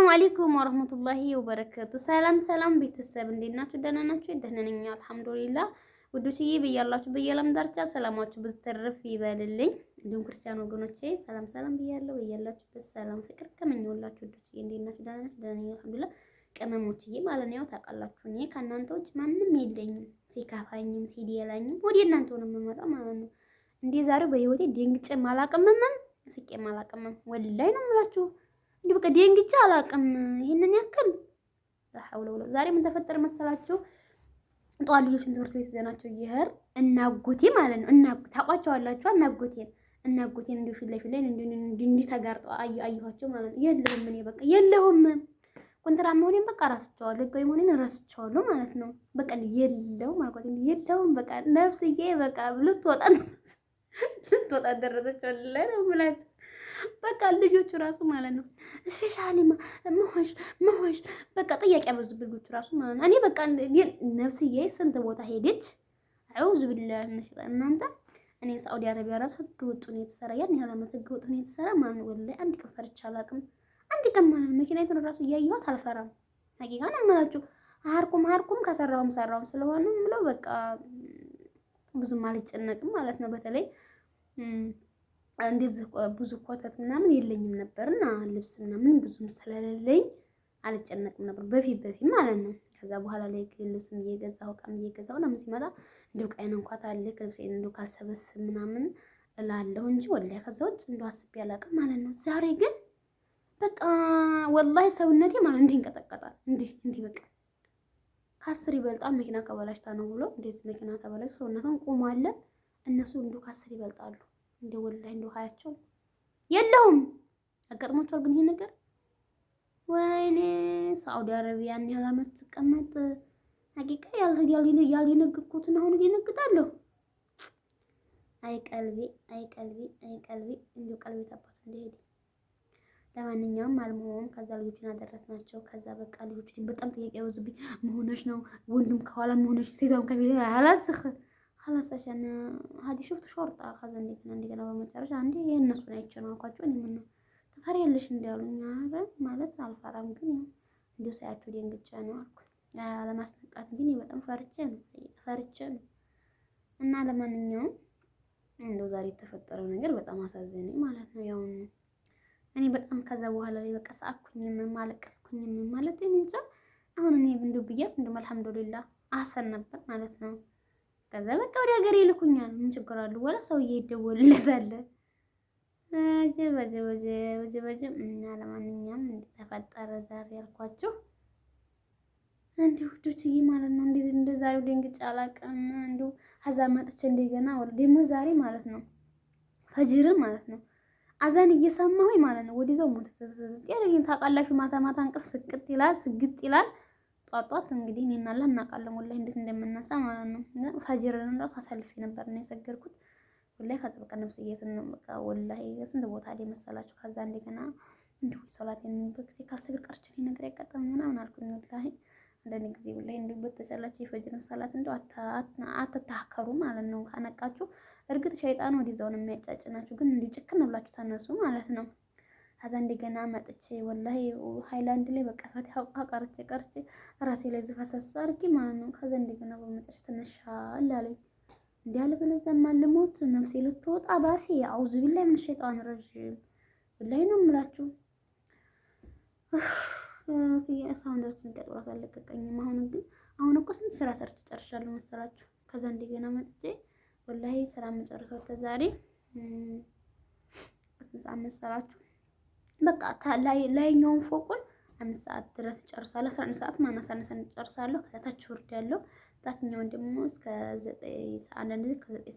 አለይኩም ወራህመቱላሂ ወበረካቱ። ሰላም ቤተሰብ እንዴት ናችሁ? ደህና ናችሁ? ደህና ነኝ አልሐምዱሊላህ። ውዶችዬ በያላችሁ በየዓለም ዳርቻ ሰላማችሁ ብትተርፍ ይበልልኝ። እንዲሁም ክርስቲያን ወገኖቼ ሰላም ብያለሁ። በያላችሁበት ሰላም ፍቅር ከመኘሁላችሁ ውዶችዬ እንዴት ናችሁ? ደህና ናችሁ? ደህና ነኝ አልሐምዱሊላህ። ቅመሞችዬ ማለት ነው ታውቃላችሁ፣ እኔ ከእናንተ ውጭ ማንም የለኝም። ሲካፋኝም ሲደላኝም ወደ እናንተ ነው የምመጣው ማለት ነው። እንዴ ዛሬው በህይወቴ ደንግጬም አላቅምም ስቄም አላቅምም። ወላሂ ነው የምላችሁ እንዴ በቃ ደንግጬ አላቅም። ይሄንን ያክል ሐውለ ወላ ዛሬ ምን ተፈጠረ መሰላችሁ? ጠዋት ልጆችን ትምህርት ቤት ይዘናቸው ይሄር እናጎቴ ማለት ነው ታውቋቸዋላችሁ። እናጎቴን እንዲሁ ፊት ለፊት ላይ እንዲህ ተጋርጠው አየኋቸው ማለት ነው። የለሁም እኔ በቃ የለሁም ኮንትራ መሆኔን በቃ ረስቸዋለሁ፣ ህጋዊ መሆኔን ረስቸዋለሁ ማለት ነው። በቃ የለውም አልኳት። የለውም በቃ ነፍስዬ በቃ ልትወጣ ደረሰች። ወላሂ ነው የምላችሁ በቃ ልጆቹ ራሱ ማለት ነው ስፔሻሊ መሆሽ በቃ ጥያቄ ያበዙብኝ ልጆቹ ራሱ ማለት ነው። እኔ በቃ ነፍስዬ ስንት ቦታ ሄደች። አዑዙ ቢላሂ ሚነሽ ሸይጣን እናንተ እኔ ሳዑዲ አረቢያ ራሱ ህገ ወጥ ነው የተሰራ ያን ያህል ዓመት ህገ ወጥ ነው የተሰራ ማለት ነው። ወላሂ አንድ ቀን ፈርቼ አላውቅም። አንድ ቀን ማለት ነው መኪናይቱን ራሱ እያየኋት አልፈራም። ሀቂቃ ነው የምላችሁ። አርኩም ከሰራውም ስለሆነ ብለው በቃ ብዙም አልጨነቅም ማለት ነው። በተለይ እንደዚህ ብዙ ኮተት ምናምን የለኝም ነበርና ልብስ ምናምን ብዙም ስለሌለኝ አልጨነቅም ነበር በፊት ማለት ነው። ከዛ በኋላ ላይ ልብስም እየገዛሁ እቃም እየገዛሁ ለምን ሲመጣ እንደው ቀይን እንኳን ታልክ ልብሴን እንደው ካልሰበስብ ምናምን እላለሁ እንጂ ወላሂ ከዛ ውጭ እንደው አስቤ አላውቅም ማለት ነው። ዛሬ ግን በቃ ወላሂ ሰውነቴ ማለት እንዲህ እንቀጠቀጣል። እንዲህ በቃ ከአስር ይበልጣል መኪና ከበላሽታ ነው ብሎ እንደዚህ መኪና ተበላሽ ሰውነቱን ቆሟል። እነሱ እንደው ከአስር ይበልጣሉ። እንደው ወላሂ እንደው ሀያቸው የለውም። አጋጥሟቸዋል ግን ይሄ ነገር ወይኔ ሳዑዲ አረቢያ ያን ያህል ዓመት ስቀመጥ ሀቂቃ ያልደነገጥኩትን አሁን እደነግጣለሁ። አይ ቀልቤ እንደው ቀልቤ ተባለ እንደሄደ። ለማንኛውም አልሞም ከዛ ልጆችን አደረስናቸው። ከዛ በቃ ልጆች በጣም ጥያቄ ያወዙብኝ መሆነሽ ነው ወንዱም ከኋላ መሆነሽ ሴቷም ከፊት አላስኽ خلاص عشان هذه شفت شرطة ከዛ እንደገና በመጨረሻ አንዴ የእነሱን አይቼ ነው አልኳቸው። እኔ ምን ነው ተፈሪያለሽ እንዳሉኝ ማለት አልፈራም፣ ግን እንደው ሳያቸው ደንግጬ ነው አልኩኝ። አለማስነቃት ግን በጣም ፈርቼ ነው። እና ለማንኛውም እንደው ዛሬ የተፈጠረው ነገር በጣም አሳዘነኝ ማለት ነው። ያው እኔ በጣም ከዛ በኋላ ላይ በቃ ሳቅኩኝም አለቀስኩኝም ማለት እኔ እንጃ። አሁን እኔ እንደው ብያስ እንደው አልሐምዱሊላህ አሰን ነበር ማለት ነው። ከዛ በቃ ወደ ሀገሬ ይልኩኛል። ምን ችግር አለው? ወላ ሰውዬ ይደወልለታል። ወጀ እና ለማንኛውም ተፈጠረ ዛሬ ያልኳችሁ እንዲሁ ዱትዬ ማለት ነው። እንደ ዛሬው ደንግጬ አላውቅም። እንዲሁ ሀዛ መጥቼ እንደገና ደግሞ ዛሬ ማለት ነው ፈጅር ማለት ነው አዛን እየሰማሁኝ ማለት ነው ወዲዛው ሞት ያለኝ ታውቃላችሁ። ማታ እንቅልፍ ስግጥ ይላል። ጧት እንግዲህ እኔና አላህ እናውቃለን ወላሂ እንዴት እንደምነሳ ማለት ነው። ፈጅርን ራሱ አሳልፌ ነበር ነው የሰገድኩት ወላሂ። ከዛ በቃ ነፍስ በቃ ወላሂ ስንት ቦታ ላይ መሰላችሁ። ከዛ እንደገና እንዲሁ ሶላቴን በጊዜ ካልሰግድ ቀርቼ ነገር ያጋጠመኝ ምናምን አልኩኝ ወላሂ። አንዳንድ ጊዜ ወላሂ እንዲሁ በተቻላችሁ የፈጅርን ሰላት እንደው አትታከሩ ማለት ነው። ካነቃችሁ እርግጥ ሸይጣን ወዲዛው ነው የሚያጫጭናችሁ፣ ግን እንዲሁ ጭክን ብላችሁ ተነሱ ማለት ነው። ከዛ እንደገና መጥቼ ወላሂ ሃይላንድ ላይ በቃ ፋቲሃ ቀርቼ ራሴ ላይ ዝፈሰስ አድርጌ ማለት ነው። ከዛ እንደገና በመጨረሻ ተነሻል አለኝ። እንዲህ አለ ብለ ዘማልሞት ነፍሴ ልትወጣ ባሴ አውዙ ቢላሂ ምን ሸይጣን ረጅም ወላሂ ነው የምላችሁ። የሳውንድ ድረስ ንቀጥራት አለቀቀኝም። አሁን እኮ ስንት ስራ ሰርቼ ጨርሻለሁ መሰላችሁ። ከዛ እንደገና መጥቼ ወላሂ ስራ መጨረሰው ተዛሬ ስንት ሰዓት መሰላችሁ? በቃ ላይኛውን ፎቁን 5 ሰዓት ድረስ ጨርሳለሁ። 11 ሰዓት ማናሳነሰን ጨርሳለሁ። ከታች ወርድ ያለው ታችኛውን ደግሞ እስከ 9 ሰዓት አንድ ከ9